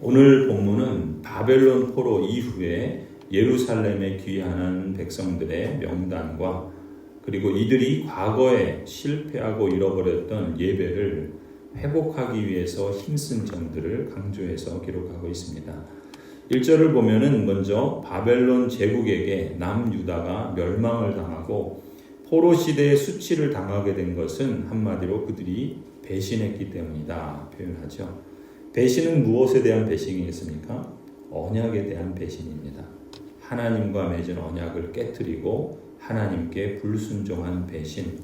오늘 본문은 바벨론 포로 이후에 예루살렘에 귀환한 백성들의 명단과 그리고 이들이 과거에 실패하고 잃어버렸던 예배를 회복하기 위해서 힘쓴 점들을 강조해서 기록하고 있습니다. 1절을 보면은 먼저 바벨론 제국에게 남유다가 멸망을 당하고 포로 시대의 수치를 당하게 된 것은 한마디로 그들이 배신했기 때문이다 표현하죠. 배신은 무엇에 대한 배신이겠습니까? 언약에 대한 배신입니다. 하나님과 맺은 언약을 깨뜨리고 하나님께 불순종한 배신.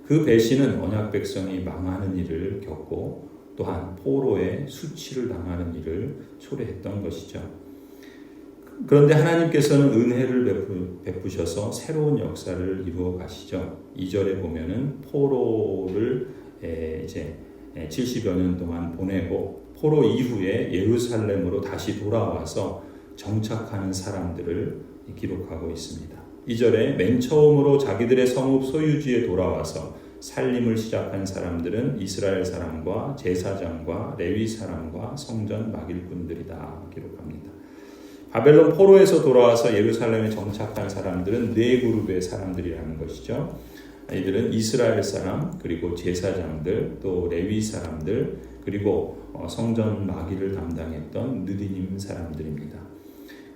그 배신은 언약 백성이 망하는 일을 겪고 또한 포로의 수치를 당하는 일을 초래했던 것이죠. 그런데 하나님께서는 은혜를 베푸셔서 새로운 역사를 이루어 가시죠. 2절에 보면은 포로를 이제 70여 년 동안 보내고 포로 이후에 예루살렘으로 다시 돌아와서 정착하는 사람들을 기록하고 있습니다. 2절에 맨 처음으로 자기들의 성읍 소유지에 돌아와서 살림을 시작한 사람들은 이스라엘 사람과 제사장과 레위 사람과 성전 막일꾼들이다 기록합니다. 바벨론 포로에서 돌아와서 예루살렘에 정착한 사람들은 네 그룹의 사람들이라는 것이죠. 이들은 이스라엘 사람, 그리고 제사장들, 또 레위 사람들, 그리고 성전 마기를 담당했던 느디님 사람들입니다.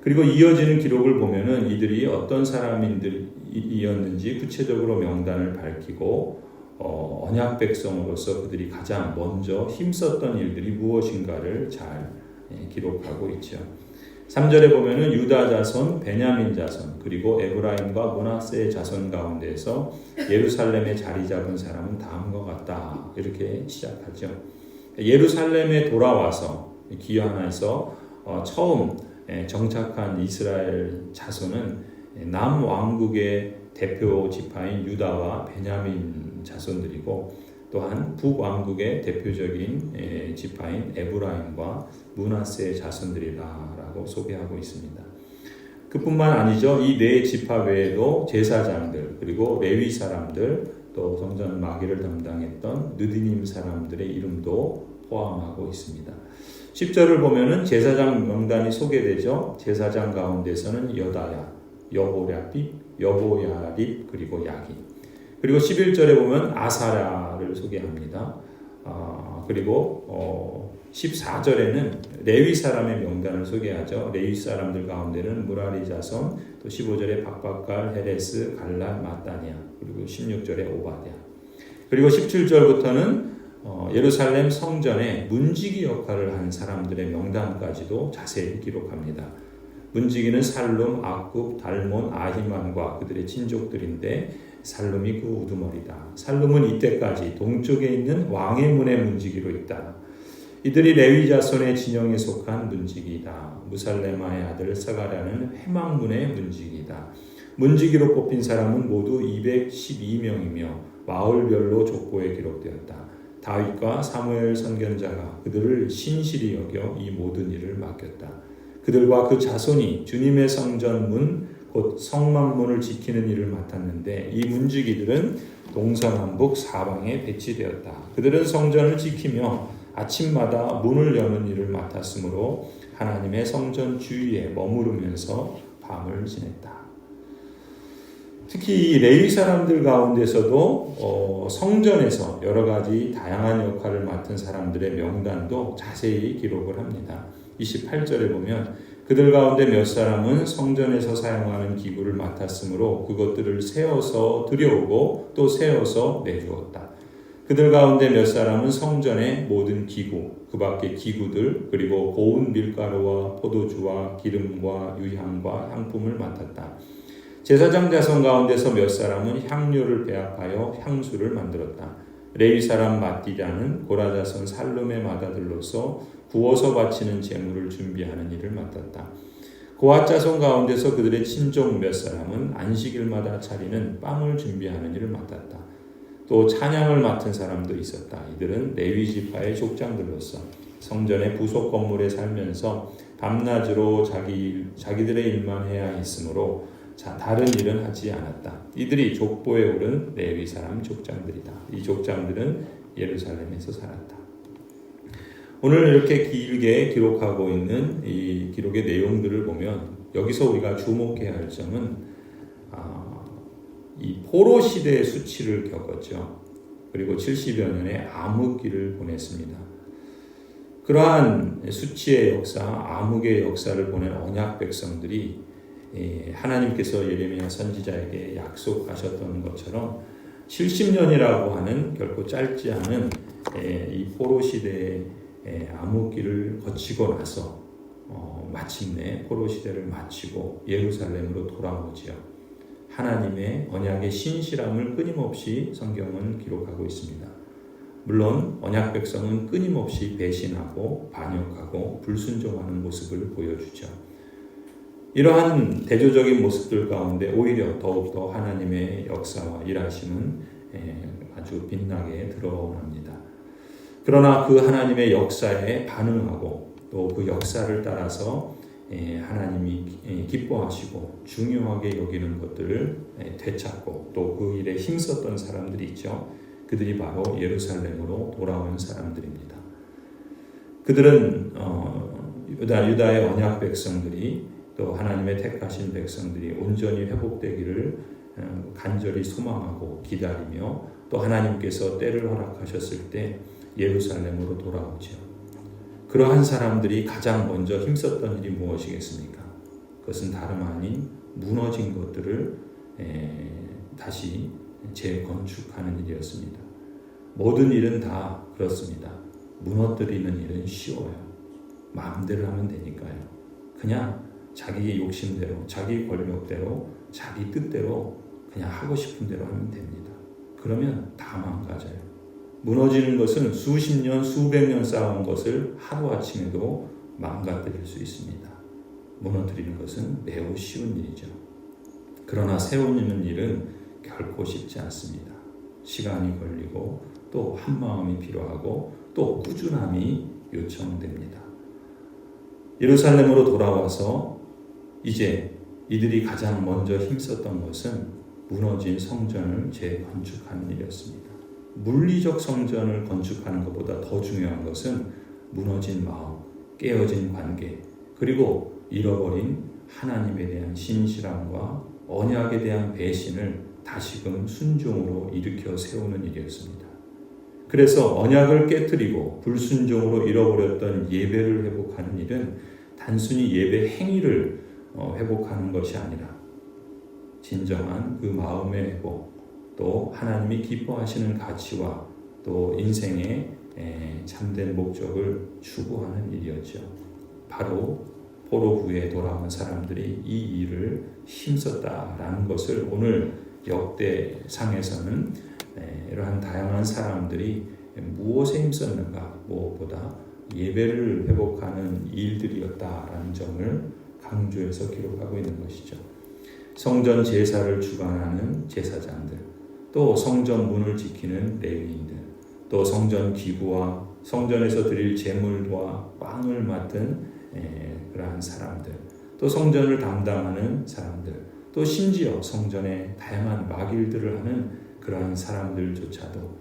그리고 이어지는 기록을 보면은 이들이 어떤 사람이었는지 구체적으로 명단을 밝히고 언약 백성으로서 그들이 가장 먼저 힘썼던 일들이 무엇인가를 잘 기록하고 있죠. 3절에 보면은 유다 자손, 베냐민 자손, 그리고 에브라임과 므낫세의 자손 가운데서 예루살렘에 자리 잡은 사람은 다음과 같다. 이렇게 시작하죠. 예루살렘에 돌아와서 귀환해서 처음 정착한 이스라엘 자손은 남왕국의 대표 지파인 유다와 베냐민 자손들이고 또한 북왕국의 대표적인 지파인 에브라임과 므낫세의 자손들이라고 소개하고 있습니다. 그뿐만 아니죠. 이 네 지파 외에도 제사장들 그리고 레위 사람들 또 성전 마기를 담당했던 느디님 사람들의 이름도 포함하고 있습니다. 10절을 보면은 제사장 명단이 소개되죠. 제사장 가운데서는 여다야, 여호야립 그리고 야긴. 그리고 11절에 보면 아사랴를 소개합니다. 그리고 14절에는 레위 사람의 명단을 소개하죠. 레위 사람들 가운데는 무라리 자손, 또 15절에 박박갈, 헤레스, 갈란, 마따니아, 그리고 16절에 오바댜. 그리고 17절부터는 예루살렘 성전에 문지기 역할을 한 사람들의 명단까지도 자세히 기록합니다. 문지기는 살룸, 악굽, 달몬, 아히만과 그들의 친족들인데 살룸이 그 우두머리다. 살룸은 이때까지 동쪽에 있는 왕의 문의 문지기로 있다. 이들이 레위 자손의 진영에 속한 문지기이다. 무살레마의 아들 스가랴는 회막문의 문지기이다. 문지기로 뽑힌 사람은 모두 212명이며 마을별로 족보에 기록되었다. 다윗과 사무엘 선견자가 그들을 신실히 여겨 이 모든 일을 맡겼다. 그들과 그 자손이 주님의 성전문 곧 성막문을 지키는 일을 맡았는데 이 문지기들은 동서남북 사방에 배치되었다. 그들은 성전을 지키며 아침마다 문을 여는 일을 맡았으므로 하나님의 성전 주위에 머무르면서 밤을 지냈다. 특히 이 레위 사람들 가운데서도 성전에서 여러 가지 다양한 역할을 맡은 사람들의 명단도 자세히 기록을 합니다. 28절에 보면 그들 가운데 몇 사람은 성전에서 사용하는 기구를 맡았으므로 그것들을 세어서 들여오고 또 세어서 내주었다. 그들 가운데 몇 사람은 성전의 모든 기구, 그 밖의 기구들, 그리고 고운 밀가루와 포도주와 기름과 유향과 향품을 맡았다. 제사장 자손 가운데서 몇 사람은 향료를 배합하여 향수를 만들었다. 레위 사람 마띠라는 고라 자손 살룸의 맏아들로서 구워서 바치는 제물을 준비하는 일을 맡았다. 고앗 자손 가운데서 그들의 친족 몇 사람은 안식일마다 차리는 빵을 준비하는 일을 맡았다. 또 찬양을 맡은 사람도 있었다. 이들은 레위 지파의 족장들로서 성전의 부속 건물에 살면서 밤낮으로 자기들의 일만 해야 했으므로 다른 일은 하지 않았다. 이들이 족보에 오른 레위 사람 족장들이다. 이 족장들은 예루살렘에서 살았다. 오늘 이렇게 길게 기록하고 있는 이 기록의 내용들을 보면 여기서 우리가 주목해야 할 점은 이 포로 시대의 수치를 겪었죠. 그리고 70여 년의 암흑기를 보냈습니다. 그러한 수치의 역사, 암흑의 역사를 보낸 언약 백성들이 하나님께서 예레미야 선지자에게 약속하셨던 것처럼 70년이라고 하는 결코 짧지 않은 이 포로 시대의 암흑기를 거치고 나서 마침내 포로 시대를 마치고 예루살렘으로 돌아오지요. 하나님의 언약의 신실함을 끊임없이 성경은 기록하고 있습니다. 물론 언약 백성은 끊임없이 배신하고 반역하고 불순종하는 모습을 보여주죠. 이러한 대조적인 모습들 가운데 오히려 더욱더 하나님의 역사와 일하심은 아주 빛나게 드러납니다. 그러나 그 하나님의 역사에 반응하고 또 그 역사를 따라서 하나님이 기뻐하시고 중요하게 여기는 것들을 되찾고 또 그 일에 힘썼던 사람들이 있죠. 그들이 바로 예루살렘으로 돌아온 사람들입니다. 그들은 유다의 언약 백성들이 또 하나님의 택하신 백성들이 온전히 회복되기를 간절히 소망하고 기다리며 또 하나님께서 때를 허락하셨을 때 예루살렘으로 돌아오죠. 그러한 사람들이 가장 먼저 힘썼던 일이 무엇이겠습니까? 그것은 다름 아닌 무너진 것들을 다시 재건축하는 일이었습니다. 모든 일은 다 그렇습니다. 무너뜨리는 일은 쉬워요. 마음대로 하면 되니까요. 그냥 자기 욕심대로, 자기 권력대로, 자기 뜻대로 그냥 하고 싶은 대로 하면 됩니다. 그러면 다 망가져요. 무너지는 것은 수십 년, 수백 년 쌓아온 것을 하루아침에도 망가뜨릴 수 있습니다. 무너뜨리는 것은 매우 쉬운 일이죠. 그러나 세우는 일은 결코 쉽지 않습니다. 시간이 걸리고 또 한마음이 필요하고 또 꾸준함이 요청됩니다. 예루살렘으로 돌아와서 이제 이들이 가장 먼저 힘썼던 것은 무너진 성전을 재건축하는 일이었습니다. 물리적 성전을 건축하는 것보다 더 중요한 것은 무너진 마음, 깨어진 관계, 그리고 잃어버린 하나님에 대한 신실함과 언약에 대한 배신을 다시금 순종으로 일으켜 세우는 일이었습니다. 그래서 언약을 깨뜨리고 불순종으로 잃어버렸던 예배를 회복하는 일은 단순히 예배 행위를 회복하는 것이 아니라 진정한 그 마음의 회복, 또 하나님이 기뻐하시는 가치와 또 인생의 참된 목적을 추구하는 일이었죠. 바로 포로 후에 돌아온 사람들이 이 일을 힘썼다라는 것을 오늘 역대상에서는 이러한 다양한 사람들이 무엇에 힘썼는가, 무엇보다 예배를 회복하는 일들이었다라는 점을 강조해서 기록하고 있는 것이죠. 성전 제사를 주관하는 제사장들, 또 성전 문을 지키는 레위인들, 또 성전 기구와 성전에서 드릴 제물과 빵을 맡은 그러한 사람들, 또 성전을 담당하는 사람들, 또 심지어 성전에 다양한 막일들을 하는 그러한 사람들조차도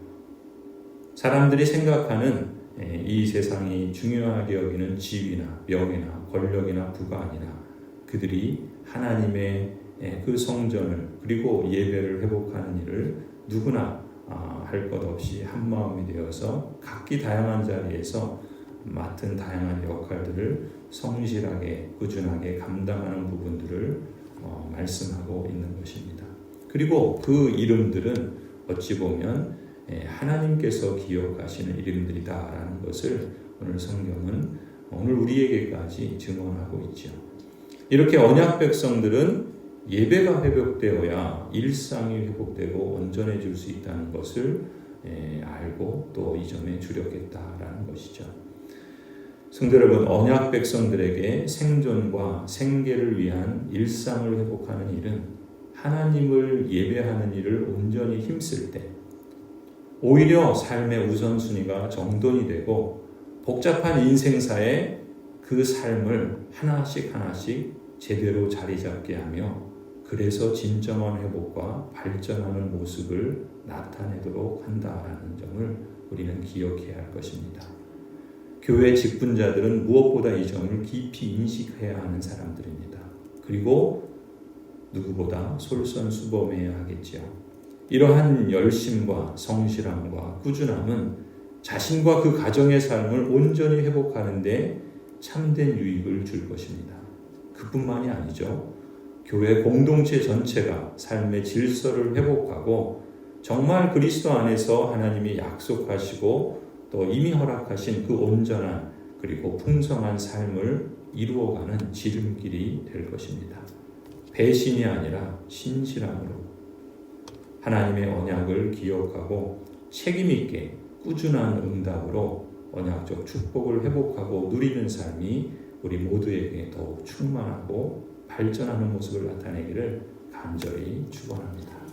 사람들이 생각하는 이 세상이 중요하게 여기는 지위나 명예나 권력이나 부가 아니라 그들이 하나님의 그 성전을 그리고 예배를 회복하는 일을 누구나 할 것 없이 한마음이 되어서 각기 다양한 자리에서 맡은 다양한 역할들을 성실하게 꾸준하게 감당하는 부분들을 말씀하고 있는 것입니다. 그리고 그 이름들은 어찌 보면 하나님께서 기억하시는 이름들이다라는 것을 오늘 성경은 오늘 우리에게까지 증언하고 있죠. 이렇게 언약 백성들은 예배가 회복되어야 일상이 회복되고 온전해질 수 있다는 것을 알고 또 이 점에 주력했다라는 것이죠. 성도 여러분, 언약 백성들에게 생존과 생계를 위한 일상을 회복하는 일은 하나님을 예배하는 일을 온전히 힘쓸 때 오히려 삶의 우선순위가 정돈이 되고 복잡한 인생사에 그 삶을 하나씩 하나씩 제대로 자리 잡게 하며 그래서 진정한 회복과 발전하는 모습을 나타내도록 한다라는 점을 우리는 기억해야 할 것입니다. 교회 직분자들은 무엇보다 이 점을 깊이 인식해야 하는 사람들입니다. 그리고 누구보다 솔선수범해야 하겠지요. 이러한 열심과 성실함과 꾸준함은 자신과 그 가정의 삶을 온전히 회복하는 데 참된 유익을 줄 것입니다. 그뿐만이 아니죠. 교회 공동체 전체가 삶의 질서를 회복하고 정말 그리스도 안에서 하나님이 약속하시고 또 이미 허락하신 그 온전한 그리고 풍성한 삶을 이루어가는 지름길이 될 것입니다. 배신이 아니라 신실함으로 하나님의 언약을 기억하고 책임 있게 꾸준한 응답으로 언약적 축복을 회복하고 누리는 삶이 우리 모두에게 더욱 충만하고 발전하는 모습을 나타내기를 간절히 축원합니다.